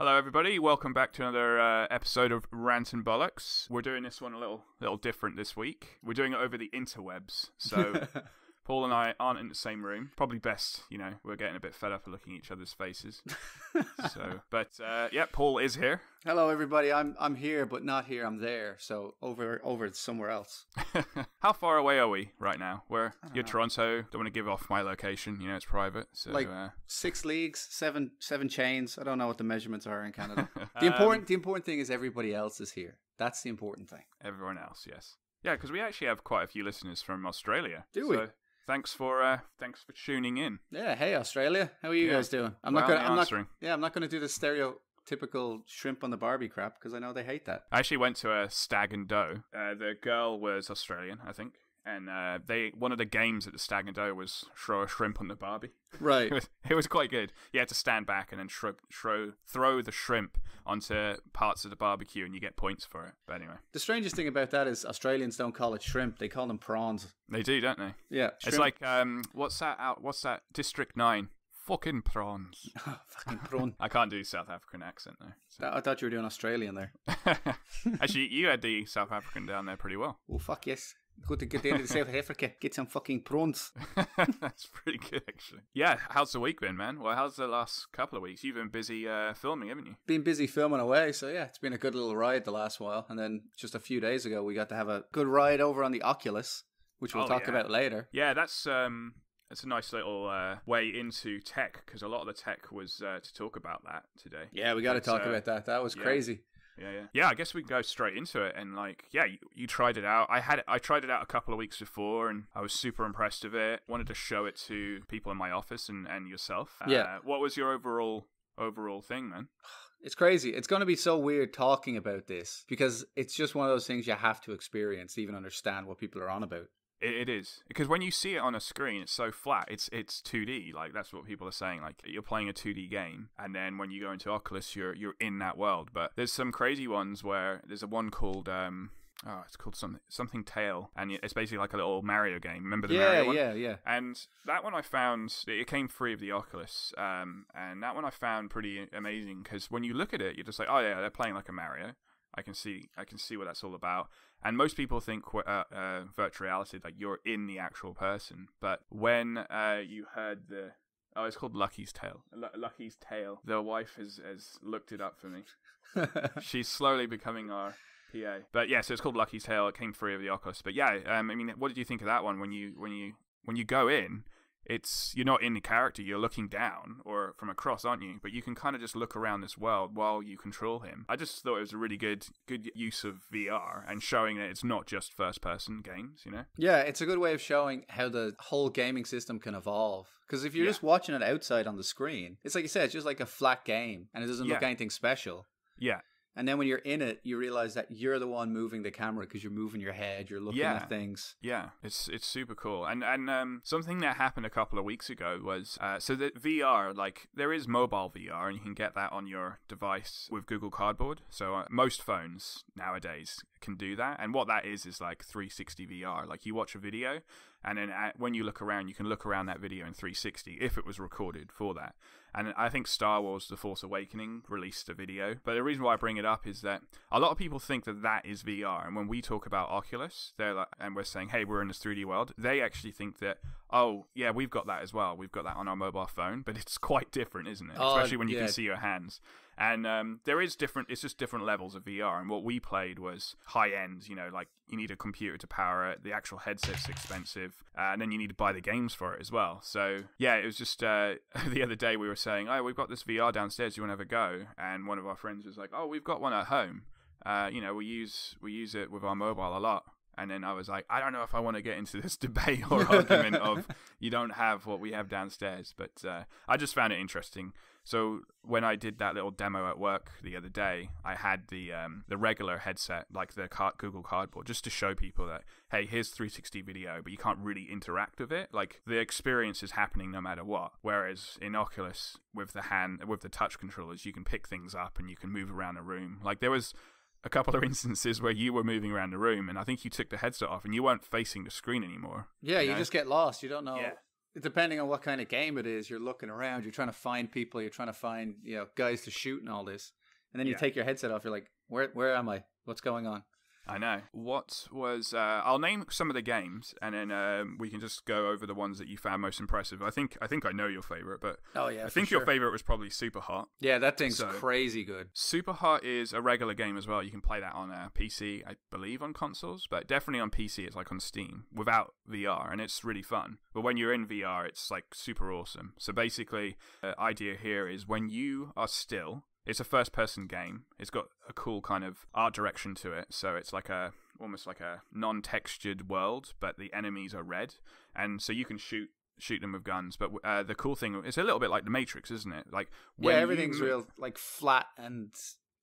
Hello, everybody. Welcome back to another episode of Rant Bollox. We're doing this one a little different this week. We're doing it over the interwebs. So Paul and I aren't in the same room. Probably best, we're getting a bit fed up of looking at each other's faces. But Paul is here. Hello, everybody. I'm here, but not here. I'm there. So over somewhere else. How far away are we right now? You're Toronto. Don't want to give off my location. It's private. So 6 leagues, seven chains. I don't know what the measurements are in Canada. The important thing is everybody else is here. That's the important thing. Everyone else, yes. Yeah, because we actually have quite a few listeners from Australia. Do we? So thanks for tuning in. Yeah. Hey, Australia. How are you guys doing? I'm not going to do the stereotypical shrimp on the Barbie crap because I know they hate that. I actually went to a stag and doe. The girl was Australian, I think. And one of the games at the Stag and Doe was throw a shrimp on the Barbie. Right. It was quite good. You had to stand back and then throw the shrimp onto parts of the barbecue and you get points for it. But anyway. The strangest thing about that is Australians don't call it shrimp. They call them prawns. They do, don't they? Yeah. It's like, what's that? District 9. Fucking prawns. Fucking prawn. I can't do South African accent though. So. I thought you were doing Australian there. Actually, you had the South African down there pretty well. Well, fuck yes. Good to get down to South Africa, get some fucking prawns. That's pretty good, actually. Yeah, how's the week been, man? Well, how's the last couple of weeks? You've been busy filming, haven't you? Been busy filming away, so yeah, it's been a good little ride the last while. And then just a few days ago, we got to have a good ride over on the Oculus, which we'll talk about later. Yeah, that's a nice little way into tech, because a lot of the tech was to talk about that today. Yeah, we got to talk about that. That was crazy. Yeah, I guess we can go straight into it. And you tried it out. I tried it out a couple of weeks before and I was super impressed with it. Wanted to show it to people in my office and yourself. What was your overall thing, man? It's crazy. It's going to be so weird talking about this because it's just one of those things you have to experience to even understand what people are on about. It is, because when you see it on a screen, it's so flat. It's 2D. Like, that's what people are saying. Like, you're playing a 2D game, and then when you go into Oculus, you're in that world. But there's some crazy ones where there's a one called it's called something Tail, and it's basically like a little Mario game. Remember the Mario one? Yeah. And that one I found, it came free of the Oculus, and that one I found pretty amazing because when you look at it, you're just like, oh yeah, they're playing like a Mario. I can see what that's all about. And most people think virtual reality, like you're in the actual person. But when you heard it's called Lucky's Tale. Lucky's Tale. The wife has looked it up for me. She's slowly becoming our PA. But yeah, so it's called Lucky's Tale. It came free of the Oculus. But yeah, I mean, what did you think of that one? When you go in, you're not in the character, you're looking down or from across, aren't you? But you can kind of just look around this world while you control him. I just thought it was a really good use of VR and showing that it's not just first person games, Yeah, it's a good way of showing how the whole gaming system can evolve. Because if you're just watching it outside on the screen, it's like you said, it's just like a flat game and it doesn't look anything special. Yeah. And then when you're in it, you realize that you're the one moving the camera because you're moving your head, you're looking at things. Yeah, it's super cool. And something that happened a couple of weeks ago was, so that VR, like, there is mobile VR, and you can get that on your device with Google Cardboard. So most phones nowadays can do that. And what that is like 360 VR. Like, you watch a video, and then when you look around, you can look around that video in 360 if it was recorded for that. And I think Star Wars The Force Awakening released a video. But the reason why I bring it up is that a lot of people think that is VR. And when we talk about Oculus, and we're saying, hey, we're in this 3D world, they actually think that, oh, yeah, we've got that as well. We've got that on our mobile phone. But it's quite different, isn't it? Especially when you can see your hands. And it's just different levels of VR. And what we played was high end, like you need a computer to power it. The actual headset's expensive. And then you need to buy the games for it as well. So, yeah, it was just the other day we were saying, oh, we've got this VR downstairs. Do you want to have a go? And one of our friends was like, oh, we've got one at home. We use it with our mobile a lot. And then I was like, I don't know if I want to get into this debate or argument of you don't have what we have downstairs. But I just found it interesting. So when I did that little demo at work the other day, I had the regular headset, like the Google Cardboard, just to show people that, hey, here's 360 video, but you can't really interact with it. Like, the experience is happening no matter what. Whereas in Oculus, with the touch controllers, you can pick things up and you can move around a room. Like, there was a couple of instances where you were moving around the room and I think you took the headset off and you weren't facing the screen anymore. Yeah, you just get lost. You don't know. depending on what kind of game it is, you're looking around, you're trying to find people, you're trying to find, guys to shoot and all this. And then you take your headset off, you're like, where am I? What's going on? I know. What was... I'll name some of the games, and then we can just go over the ones that you found most impressive. I think I know your favorite, but I think your favorite was probably Super Hot. Yeah, that thing's crazy good. Super Hot is a regular game as well. You can play that on a PC, I believe on consoles, but definitely on PC. It's like on Steam without VR, and it's really fun. But when you're in VR, it's like super awesome. So basically, the idea here is when you are still... It's a first-person game. It's got a cool kind of art direction to it. So it's like almost like a non-textured world, but the enemies are red, and so you can shoot them with guns. But the cool thing, it's a little bit like the Matrix, isn't it? Like everything's real like flat and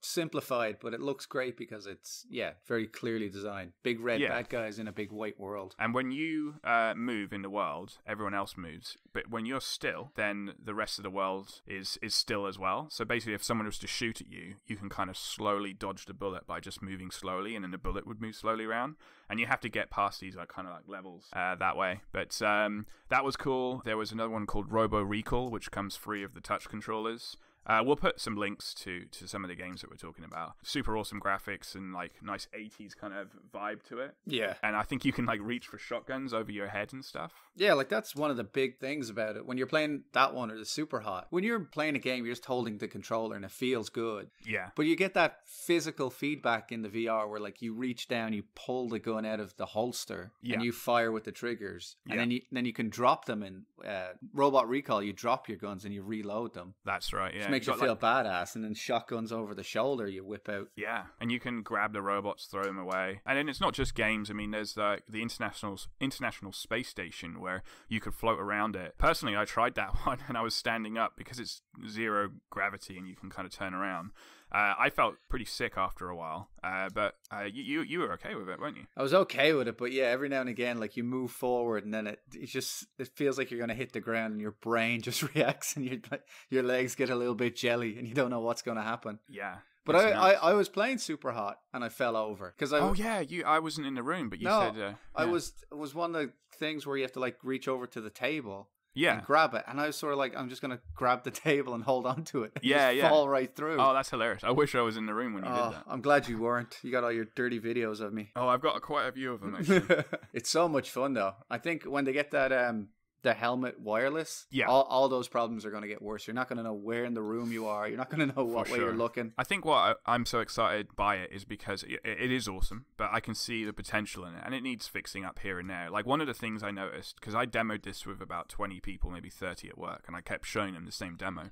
simplified, but it looks great because it's very clearly designed. Big red bad guys in a big white world. And when you move in the world, everyone else moves. But when you're still, then the rest of the world is still as well. So basically, if someone was to shoot at you, you can kind of slowly dodge the bullet by just moving slowly, and then the bullet would move slowly around. And you have to get past these kind of like levels that way. But that was cool. There was another one called Robo Recall, which comes free of the touch controllers. We'll put some links to some of the games that we're talking about. Super awesome graphics and like nice 80s kind of vibe to it. Yeah. And I think you can like reach for shotguns over your head and stuff. Yeah, like that's one of the big things about it. When you're playing that one or the Super Hot, when you're playing a game, you're just holding the controller and it feels good. Yeah. But you get that physical feedback in the VR where like you reach down, you pull the gun out of the holster and you fire with the triggers. And then you can drop them in Robot Recall, you drop your guns and you reload them. That's right, yeah. Makes you feel badass, and then shotguns over the shoulder you whip out. Yeah, and you can grab the robots, throw them away. And then it's not just games. I mean, there's the International Space Station where you could float around it. Personally, I tried that one, and I was standing up because it's zero gravity and you can kind of turn around. I felt pretty sick after a while, but you were okay with it, weren't you? I was okay with it, but yeah, every now and again, like you move forward and then it feels like you're going to hit the ground and your brain just reacts and your legs get a little bit jelly and you don't know what's going to happen. Yeah. But I was playing Super Hot and I fell over because I wasn't in the room, but you said it was one of the things where you have to like reach over to the table. Yeah. And grab it. And I was sort of like, I'm just going to grab the table and hold on to it. And just fall right through. Oh, that's hilarious. I wish I was in the room when you did that. I'm glad you weren't. You got all your dirty videos of me. Oh, I've got quite a few of them, actually. It's so much fun, though. I think when they get that the helmet wireless, all those problems are going to get worse. You're not going to know where in the room you are. You're not going to know what way you're looking. I think I'm so excited by it is because it is awesome, but I can see the potential in it, and it needs fixing up here and there. Like one of the things I noticed, because I demoed this with about 20 people, maybe 30 at work, and I kept showing them the same demo.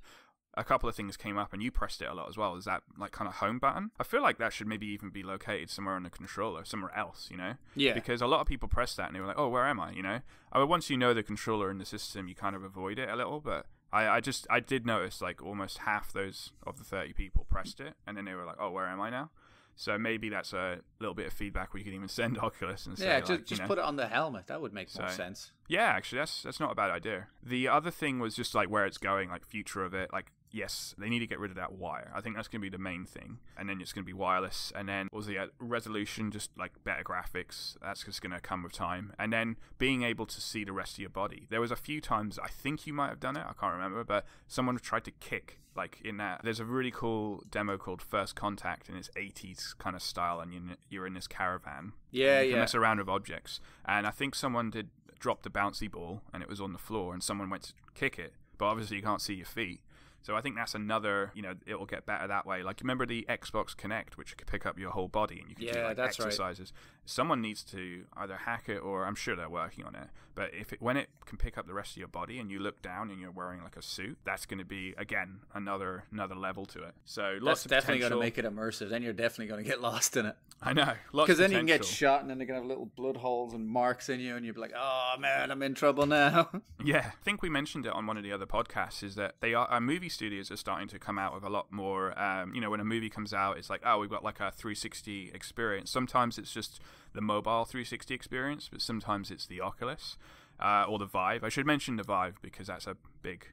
A couple of things came up, and you pressed it a lot as well. Is that like kind of home button? I feel like that should maybe even be located somewhere on the controller, somewhere else, you know? Yeah. Because a lot of people press that, and they were like, "Oh, where am I?" You know? Once you know the controller in the system, you kind of avoid it a little. But I did notice like almost half those of the 30 people pressed it, and then they were like, "Oh, where am I now?" So maybe that's a little bit of feedback we can even send Oculus and say, just put it on the helmet. That would make more sense. Yeah, actually, that's not a bad idea. The other thing was just like where it's going, like future of it, like. Yes, they need to get rid of that wire. I think that's going to be the main thing. And then it's going to be wireless. And then was the resolution, just like better graphics. That's just going to come with time. And then being able to see the rest of your body. There was a few times, I think you might have done it, I can't remember, but someone tried to kick, like in that. There's a really cool demo called First Contact, and it's 80s kind of style, and you're in this caravan. Yeah, you can mess around with objects. And I think someone did drop the bouncy ball, and it was on the floor, and someone went to kick it. But obviously you can't see your feet. So I think that's another, it will get better that way. Like, remember the Xbox Kinect, which can pick up your whole body and you can do like exercises. Right. Someone needs to either hack it, or I'm sure they're working on it. But when it can pick up the rest of your body and you look down and you're wearing like a suit, that's going to be, again, another level to it. So lots of potential. That's definitely going to make it immersive. Then you're definitely going to get lost in it. I know. Because then you can get shot and then they're going to have little blood holes and marks in you and you'll be like, oh man, I'm in trouble now. Yeah. I think we mentioned it on one of the other podcasts, is that movie studios are starting to come out with a lot more, when a movie comes out, it's like, oh, we've got like a 360 experience. Sometimes it's just the mobile 360 experience, but sometimes it's the Oculus or the Vive. I should mention the Vive because that's a big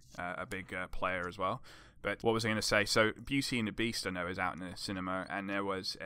player as well. But what was I going to say? So Beauty and the Beast, I know, is out in the cinema, and there was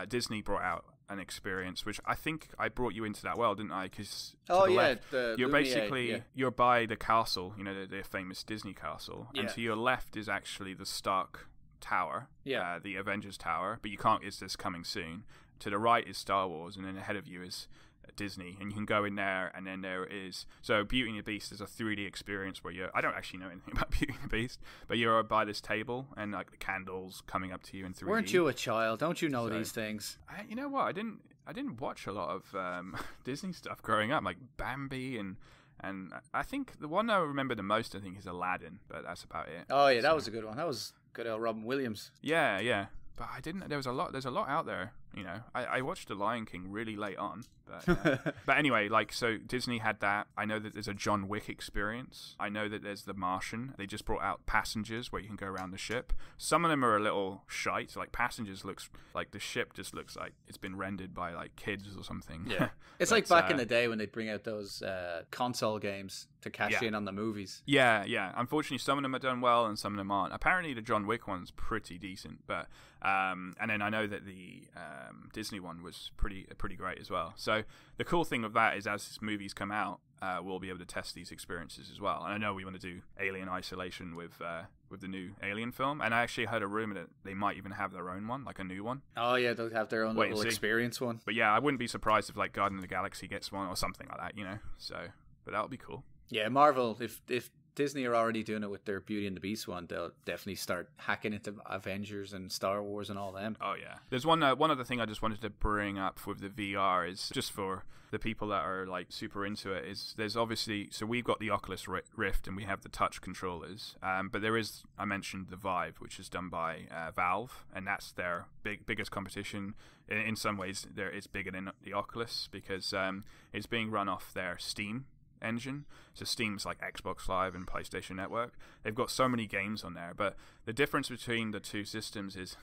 Disney brought out an experience, which I think I brought you into that world, didn't I? Because you're Lumiere, basically you're by the castle, the famous Disney castle, and to your left is actually the Stark Tower, the Avengers Tower, but you can't. It's this coming soon. To the right is Star Wars, and then ahead of you is Disney, and you can go in there, and then there is Beauty and the Beast is a 3D experience where I don't actually know anything about Beauty and the Beast, but you're by this table and like the candles coming up to you in 3D. Weren't you a child? Don't you know these things? You know what? I didn't watch a lot of Disney stuff growing up, like Bambi and I think the one I remember the most I think is Aladdin, but that's about it. Oh yeah, that was a good one. That was good old Robin Williams. Yeah. But I didn't. There's a lot out there. I watched The Lion King really late on. But anyway, so Disney had that. I know that there's a John Wick experience. I know that there's The Martian. They just brought out Passengers where you can go around the ship. Some of them are a little shite. Like Passengers looks like the ship just looks like it's been rendered by like kids or something. Yeah, it's like back in the day when they'd bring out those console games to cash in on the movies. Yeah. Unfortunately, some of them are done well and some of them aren't. Apparently, the John Wick one's pretty decent, but and then I know that the Disney one was pretty great as well. So the cool thing of that is, as these movies come out, we'll be able to test these experiences as well. And I know we want to do Alien Isolation with the new Alien film, and I actually heard a rumor that they might even have their own one, like a new one. Oh yeah, they'll have their own little experience one. But yeah, I wouldn't be surprised if like Guardian of the Galaxy gets one or something like that, So, but that would be cool. Yeah, Marvel, if Disney are already doing it with their Beauty and the Beast one, they'll definitely start hacking into Avengers and Star Wars and all them. Oh yeah. There's one other thing I just wanted to bring up with the VR is just for the people that are like super into it is there's obviously, so we've got the Oculus Rift and we have the touch controllers, but there is, I mentioned the Vive, which is done by Valve, and that's their biggest competition. In some ways it's bigger than the Oculus because it's being run off their Steam engine. So Steam's like Xbox Live and PlayStation Network. They've got so many games on there, but the difference between the two systems is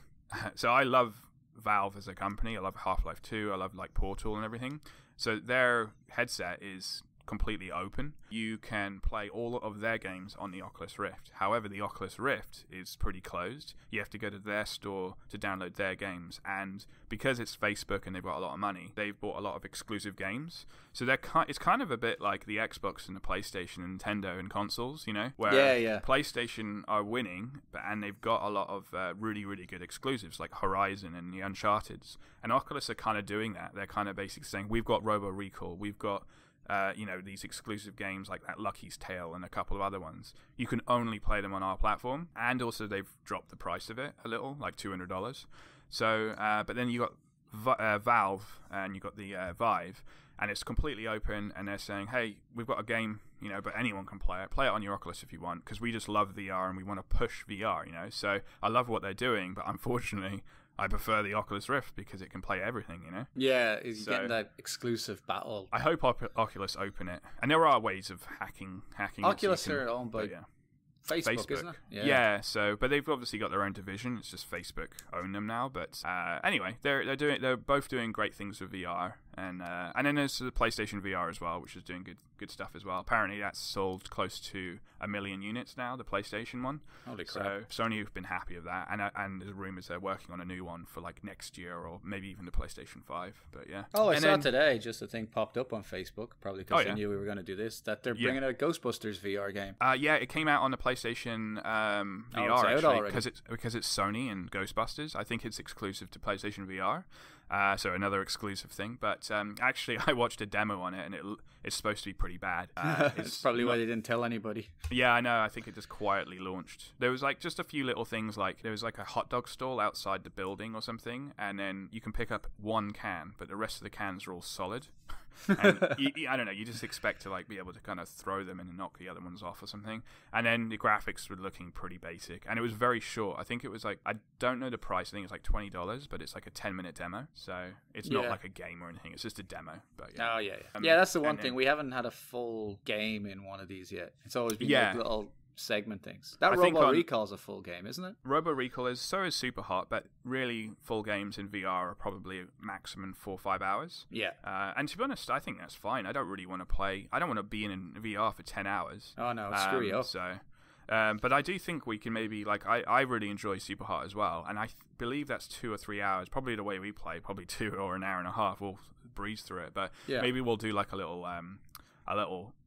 so I love Valve as a company. I love Half-Life 2. I love like Portal and everything. So their headset is completely open. You can play all of their games on the Oculus Rift. However, the Oculus Rift is pretty closed. You have to go to their store to download their games, and because it's Facebook and they've got a lot of money, they've bought a lot of exclusive games. So it's kind of a bit like the Xbox and the PlayStation and Nintendo and consoles, where PlayStation are winning, and they've got a lot of really, really good exclusives like Horizon and the Uncharted's. And Oculus are kind of doing that. They're kind of basically saying, we've got Robo Recall, we've got these exclusive games like that Lucky's Tale and a couple of other ones. You can only play them on our platform, and also they've dropped the price of it a little, like $200. So, but then you got Valve and you got the Vive, and it's completely open, and they're saying, hey, we've got a game, but anyone can play it. Play it on your Oculus if you want, because we just love VR and we want to push VR, So I love what they're doing, but unfortunately, I prefer the Oculus Rift because it can play everything, Yeah, you're getting that exclusive battle. I hope Oculus open it. And there are ways of hacking. Oculus are owned by Facebook, isn't it? Yeah. So, but they've obviously got their own division. It's just Facebook own them now. But anyway, they're both doing great things with VR, and then there's the PlayStation VR as well, which is doing good stuff as well. Apparently, that's sold close to 1 million units now. The PlayStation one. Holy crap! So Sony have been happy of that, and there's rumors they're working on a new one for like next year or maybe even the PlayStation 5. But yeah. Oh, I saw today. Just a thing popped up on Facebook, probably because they knew we were going to do this. That they're bringing out a Ghostbusters VR game. Yeah, it came out on the PlayStation VR actually, because it's Sony and Ghostbusters. I think it's exclusive to PlayStation VR. So another exclusive thing, but actually I watched a demo on it, and it's supposed to be pretty bad. It's probably why they didn't tell anybody. Yeah, I know. I think it just quietly launched. There was like just a few little things, like there was like a hot dog stall outside the building or something, and then you can pick up one can, but the rest of the cans are all solid. And I don't know, you just expect to like be able to kind of throw them and knock the other ones off or something. And then the graphics were looking pretty basic, and it was very short. I think it was like, I don't know the price, I think it's like $20, but it's like a 10-minute demo, so it's not like a game or anything, it's just a demo. But yeah, that's the one thing, we haven't had a full game in one of these yet. It's always been like little segment things. That Robo Recall is a full game, isn't it? Robo Recall is Super Hot, but really full games in VR are probably maximum 4 or 5 hours. Yeah. And to be honest, I think that's fine. I don't really want to play. I don't want to be in VR for 10 hours. Oh no, screw you up. So, but I do think we can maybe, like, I really enjoy Super Hot as well, and believe that's 2 or 3 hours. Probably the way we play, probably 2 or an hour and a half. We'll breeze through it, but maybe we'll do like a little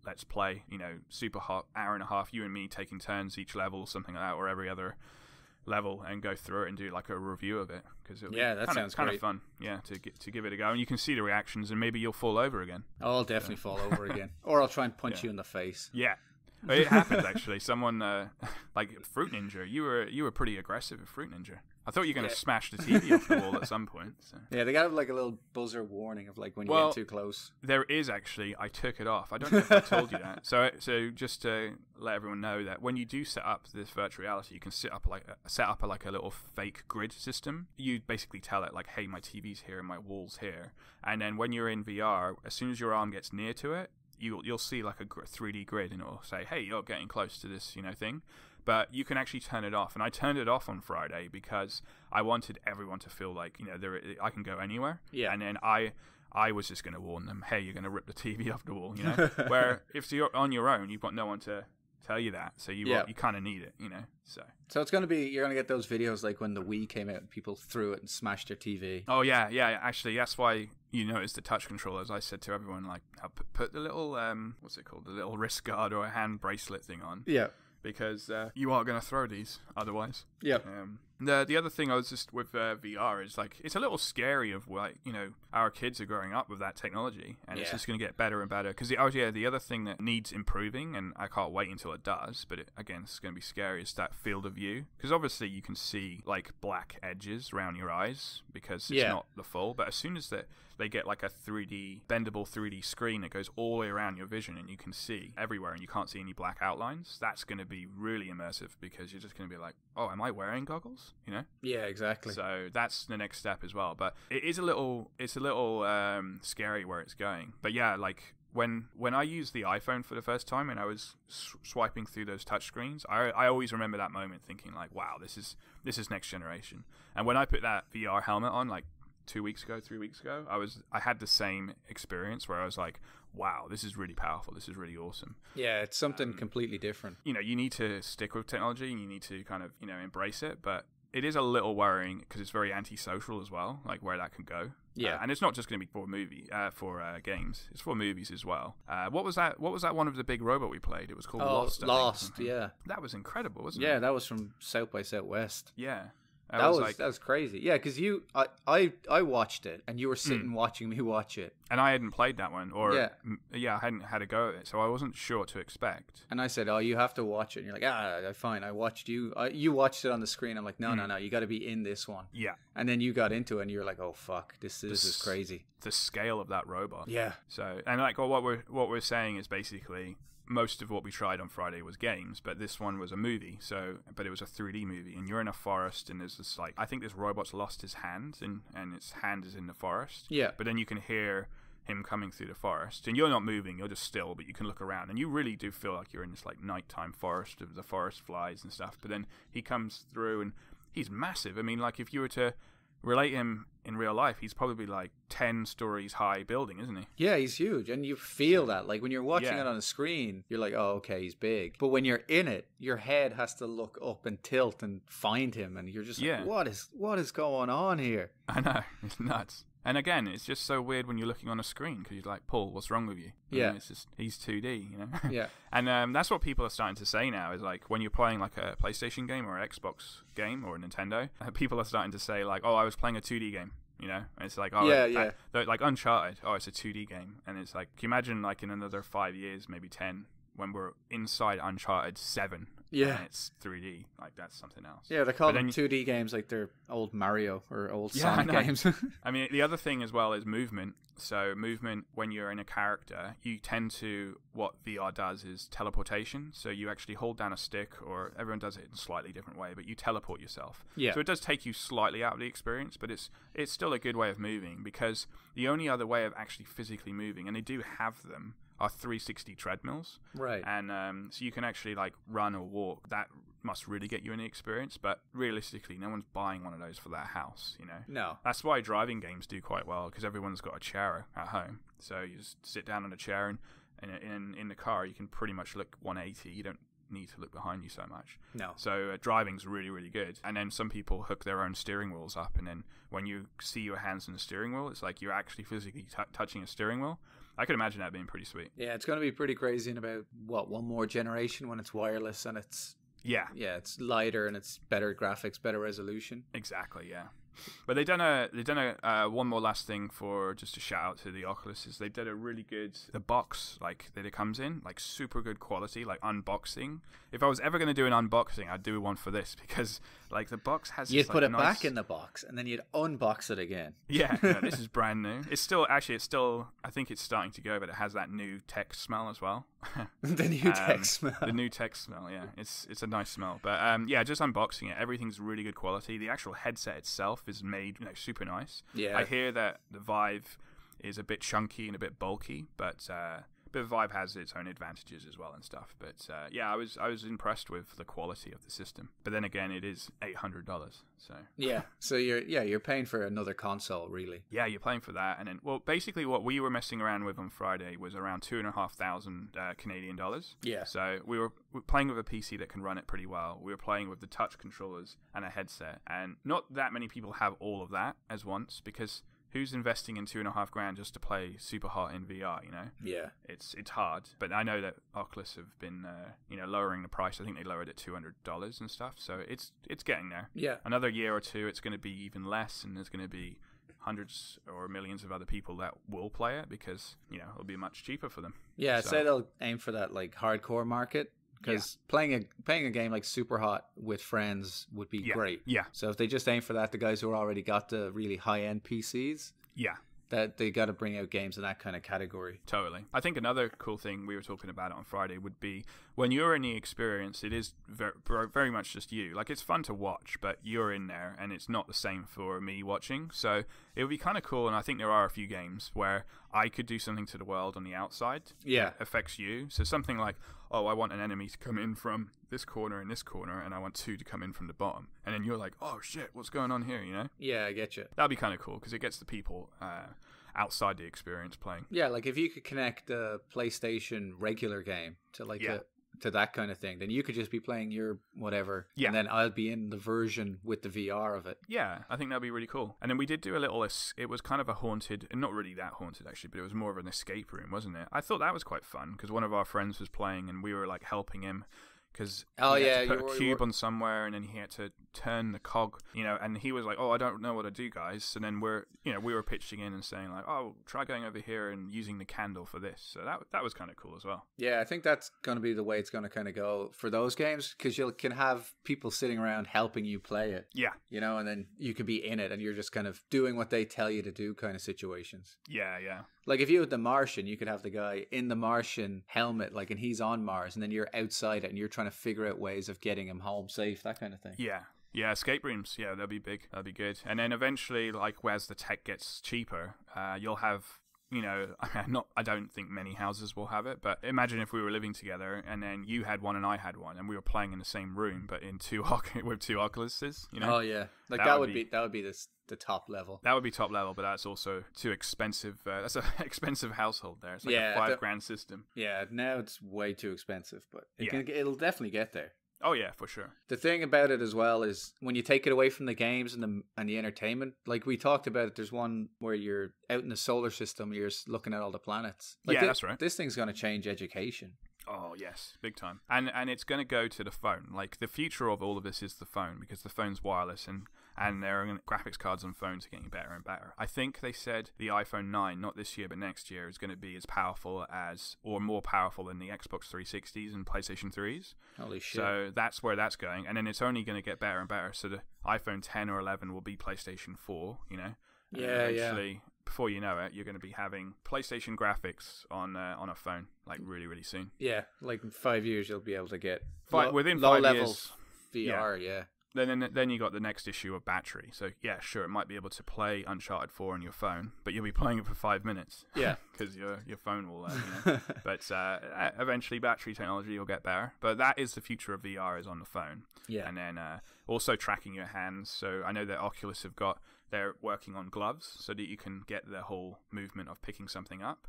let's play. Super hot hour and a half. You and me taking turns each level, something like that, or every other level, and go through it and do like a review of it, because that sounds kind of fun. To give it a go, and you can see the reactions, and maybe you'll fall over again. I'll definitely fall over again, or I'll try and punch you in the face. It happens actually. Someone like Fruit Ninja, you were pretty aggressive at Fruit Ninja. I thought you were going to smash the TV off the wall at some point. So. Yeah, they got to have like a little buzzer warning of like when you get too close. There is actually. I took it off. I don't know if I told you that. So just to let everyone know that when you do set up this virtual reality, you can set up like a little fake grid system. You basically tell it like, hey, my TV's here and my wall's here. And then when you're in VR, as soon as your arm gets near to it, you'll see like a 3D grid, and it'll say, hey, you're getting close to this thing. But you can actually turn it off, and I turned it off on Friday because I wanted everyone to feel like I can go anywhere. Yeah. And then I was just going to warn them, hey, you're going to rip the TV off the wall. Where if you're on your own, you've got no one to tell you that, so you kind of need it. So it's going to be, you're going to get those videos like when the Wii came out and people threw it and smashed their TV. Oh yeah. Actually, that's why you notice the touch controllers. I said to everyone, like, put the little what's it called, the little wrist guard or a hand bracelet thing on. Yeah. Because you are going to throw these otherwise. Yeah. The other thing I was just with VR is like, it's a little scary of like, our kids are growing up with that technology, and it's just going to get better and better. Because the other thing that needs improving, and I can't wait until it does, but again, it's going to be scary, is that field of view. Because obviously you can see like black edges around your eyes because it's not the full, but as soon as they get like a bendable 3D screen that goes all the way around your vision, and you can see everywhere and you can't see any black outlines, that's going to be really immersive, because you're just going to be like, oh, am I wearing goggles? Yeah, exactly. So that's the next step as well. But it's a little scary where it's going. But yeah, like when I used the iPhone for the first time and I was swiping through those touchscreens, I always remember that moment thinking like, wow, this is next generation. And when I put that VR helmet on, like 3 weeks ago, I had the same experience where I was like, wow, this is really powerful, this is really awesome. Yeah, it's something completely different. You need to stick with technology, and you need to kind of embrace it, but it is a little worrying because it's very antisocial as well, like where that can go. Yeah. And it's not just going to be for games, it's for movies as well. What was that one of the big robot we played? It was called Lost. Yeah, that was incredible, wasn't it? Yeah, that was from South by Southwest. Yeah. That was crazy. Yeah, because I watched it, and you were sitting watching me watch it. And I hadn't played that one, or I hadn't had a go at it, so I wasn't sure what to expect. And I said, oh, you have to watch it. And you're like, fine, I watched you. You watched it on the screen. I'm like, no, you got to be in this one. Yeah. And then you got into it, and you're like, oh, fuck, this is crazy. The scale of that robot. Yeah. So, and like what we're saying is basically, most of what we tried on Friday was games, but this one was a movie. But it was a 3D movie, and you're in a forest, and there's this I think this robot's lost his hand, and its hand is in the forest. Yeah. But then you can hear him coming through the forest, and you're not moving, you're just still, but you can look around, and you really do feel like you're in this like nighttime forest of the forest flies and stuff. But then he comes through, and he's massive. I mean, like if you were to relate him in real life, he's probably like 10 stories high building, isn't he? Yeah, he's huge, and you feel that. Like when you're watching it on a screen, you're like, oh, okay, he's big. But when you're in it, your head has to look up and tilt and find him, and you're just like, what is going on here? I know, it's nuts. And again, it's just so weird when you're looking on a screen, because you're like, Paul, what's wrong with you? It's just, he's 2D, Yeah. And that's what people are starting to say now, is like, when you're playing like a PlayStation game or an Xbox game or a Nintendo, people are starting to say like, oh, I was playing a 2D game. And it's like, oh, like Uncharted, oh, it's a 2D game. And it's like, can you imagine like in another 5 years, maybe 10, when we're inside Uncharted 7, and it's 3D, like that's something else. Yeah, they call them 2D games like they're old Mario or old Sonic games. I mean, the other thing as well is movement. So movement, when you're in a character, you tend to, what VR does is teleportation. So you actually hold down a stick, or everyone does it in a slightly different way, but you teleport yourself. Yeah. So it does take you slightly out of the experience, but it's still a good way of moving, because the only other way of actually physically moving, and they do have them, are 360 treadmills. Right. And so you can actually like run or walk. That must really get you in the experience, but realistically, no one's buying one of those for their house, No. That's why driving games do quite well, because everyone's got a chair at home. So you just sit down on a chair, and in the car, you can pretty much look 180. You don't need to look behind you so much. No. So driving's really, really good. And then some people hook their own steering wheels up, and then when you see your hands on the steering wheel, it's like you're actually physically touching a steering wheel. I could imagine that being pretty sweet. Yeah, it's going to be pretty crazy in about, one more generation when it's wireless and it's... Yeah, it's lighter and it's better graphics, better resolution. Exactly, yeah. But they've done one more last thing for just a shout out to the Oculus is they did a really good the box like that it comes in, like super good quality, like unboxing. If I was ever going to do an unboxing, I'd do one for this because like the box has you'd put it back in the box and then you'd unbox it again. Yeah, no, this is brand new. It's still I think it's starting to go, but it has that new tech smell as well. The new tech smell. The new tech smell, yeah. It's a nice smell. But yeah, just unboxing it, everything's really good quality. The actual headset itself is made super nice. Yeah. I hear that the Vive is a bit chunky and a bit bulky, but Vive has its own advantages as well and stuff. But yeah, I was impressed with the quality of the system. But then again, it is $800. So yeah, so you're paying for another console, really. Yeah, you're paying for that, and then basically what we were messing around with on Friday was around $2,500 Canadian dollars. Yeah. So we were playing with a PC that can run it pretty well. We were playing with the touch controllers and a headset, and not that many people have all of that as once because. Who's investing in $2,500 just to play super hot in VR? You know. Yeah. It's hard, but I know that Oculus have been lowering the price. I think they lowered it $200 and stuff. So it's getting there. Yeah. Another year or two, it's going to be even less, and there's going to be hundreds or millions of other people that will play it because it'll be much cheaper for them. Yeah. I'd say they'll aim for that like hardcore market. Because playing a game like Superhot with friends would be great. Yeah. So if they just aim for that, the guys who already got the really high-end PCs, that they got to bring out games in that kind of category. Totally. I think another cool thing we were talking about on Friday would be when you're in the experience, it is very, very much just you. Like it's fun to watch, but you're in there, and it's not the same for me watching. So it would be kind of cool, and I think there are a few games where I could do something to the world on the outside that affects you. So something like, oh, I want an enemy to come in from this corner and this corner, and I want two to come in from the bottom. And then you're like, oh, shit, what's going on here, Yeah, I get you. That'd be kind of cool, because it gets the people outside the experience playing. Yeah, like if you could connect a PlayStation regular game to like to that kind of thing, then you could just be playing your whatever, and then I'll be in the version with the VR of it. Yeah, I think that'd be really cool. And then we did do a little, it was kind of a haunted, and not really that haunted actually, but it was more of an escape room, wasn't it? I thought that was quite fun, because one of our friends was playing, and we were like helping him, because he had to put a cube on somewhere, and then he had to turn the cog, and he was like, oh, I don't know what to do, guys. And then we were pitching in and saying like, oh, try going over here and using the candle for this. So that was kind of cool as well. Yeah, I think that's going to be the way it's going to kind of go for those games, because you can have people sitting around helping you play it. Yeah. And then you could be in it and you're just kind of doing what they tell you to do kind of situations. Yeah, yeah. Like if you had The Martian, you could have the guy in the Martian helmet, like, and he's on Mars, and then you're outside it and you're trying to figure out ways of getting him home safe, that kind of thing. Yeah. Yeah, escape rooms. Yeah, that'd be big. That'd be good. And then eventually, like, as the tech gets cheaper, you'll have, I don't think many houses will have it, but imagine if we were living together and then you had one and I had one and we were playing in the same room, but in with two Oculuses, Oh, yeah. Like that would be the top level. That would be top level, but that's also too expensive. That's an expensive household there. It's like a $5,000 system. Yeah, now it's way too expensive, but it'll definitely get there. Oh yeah, for sure. The thing about it as well is when you take it away from the games and the entertainment, like we talked about it, there's one where you're out in the solar system, you're looking at all the planets. Like that's right. This thing's going to change education. Oh yes, big time. And it's going to go to the phone. Like the future of all of this is the phone, because the phone's wireless and their graphics cards on phones are getting better and better. I think they said the iPhone 9, not this year but next year, is going to be as powerful as or more powerful than the Xbox 360s and PlayStation 3s. Holy shit. So that's where that's going, and then it's only going to get better and better. So the iPhone 10 or 11 will be PlayStation 4, And eventually, before you know it, you're going to be having PlayStation graphics on a phone, like really, really soon. Yeah, like in 5 years you'll be able to get within low 5 levels years, VR. Yeah. Then you got the next issue of battery. So yeah, sure, it might be able to play Uncharted 4 on your phone, but you'll be playing it for 5 minutes. Yeah, because your phone will. But eventually, battery technology will get better. But that is the future of VR, is on the phone. Yeah, and then also tracking your hands. So I know that Oculus they're working on gloves so that you can get the whole movement of picking something up.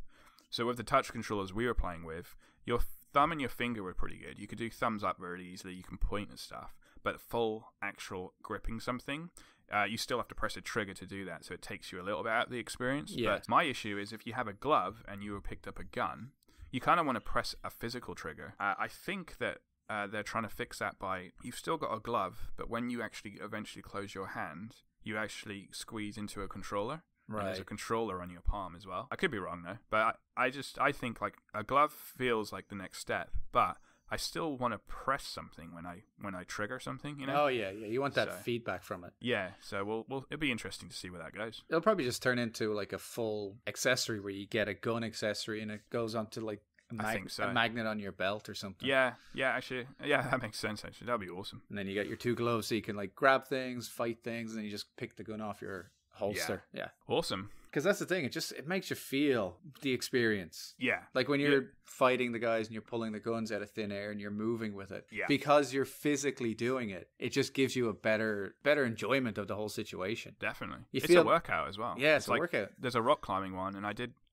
So with the touch controllers we were playing with, your thumb and your finger were pretty good. You could do thumbs up very easily. You can point at stuff. But full actual gripping something, you still have to press a trigger to do that. So it takes you a little bit out of the experience. Yeah. But my issue is if you have a glove and you picked up a gun, you kind of want to press a physical trigger. I think that they're trying to fix that by, you've still got a glove, but when you actually eventually close your hand, you actually squeeze into a controller. Right. And there's a controller on your palm as well. I could be wrong though, but I think like a glove feels like the next step, but I still want to press something when I trigger something, you know? Oh yeah. You want that feedback from it. Yeah, so it'll be interesting to see where that goes. It'll probably just turn into like a full accessory where you get a gun accessory and it goes onto like a magnet on your belt or something. Yeah, actually, that makes sense. Actually, that'd be awesome. And then you got your 2 gloves, so you can like grab things, fight things, and then you just pick the gun off your holster. Yeah. Awesome. Because that's the thing, it makes you feel the experience. Yeah. Like when you're fighting the guys and you're pulling the guns out of thin air and you're moving with it. Yeah. Because you're physically doing it, it just gives you a better enjoyment of the whole situation. Definitely. It's a workout as well. Yeah, it's a workout. There's a rock climbing one, and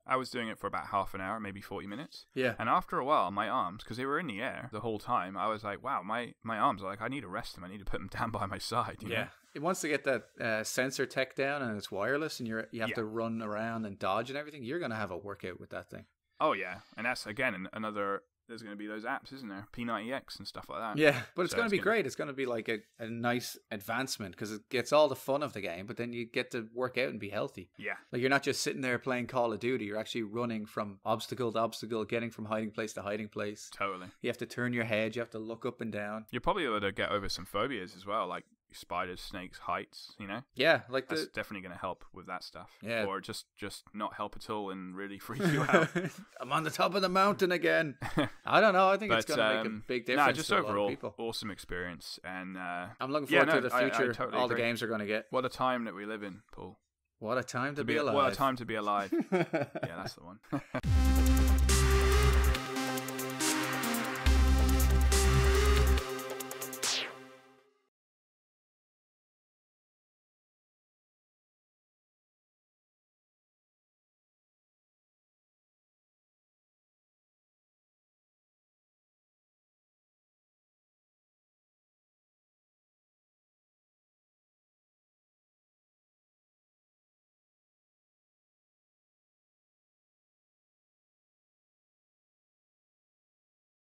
I was doing it for about half an hour, maybe 40 minutes. Yeah. And after a while, my arms, because they were in the air the whole time, I was like, wow, my arms are like, I need to rest them. I need to put them down by my side. You know? It wants to get that sensor tech down and it's wireless and you have to run around and dodge and everything. You're going to have a workout with that thing. Oh, yeah. And that's, again, another... There's going to be those apps, isn't there? P90X and stuff like that. Yeah, but it's going to be great. It's going to be like a nice advancement because it gets all the fun of the game, but then you get to work out and be healthy. Yeah. Like you're not just sitting there playing Call of Duty. You're actually running from obstacle to obstacle, getting from hiding place to hiding place. Totally. You have to turn your head. You have to look up and down. You're probably able to get over some phobias as well, like spiders, snakes, heights, you know? Yeah, like that's definitely going to help with that stuff. Yeah. Or just not help at all and really freak you out. I'm on the top of the mountain again. I don't know. I think it's going to make a big difference. Just to overall, a lot of people. Awesome experience. And I'm looking forward to the future. Totally the games are going to get. What a time that we live in, Paul. What a time to be alive. What a time to be alive. Yeah, that's the one.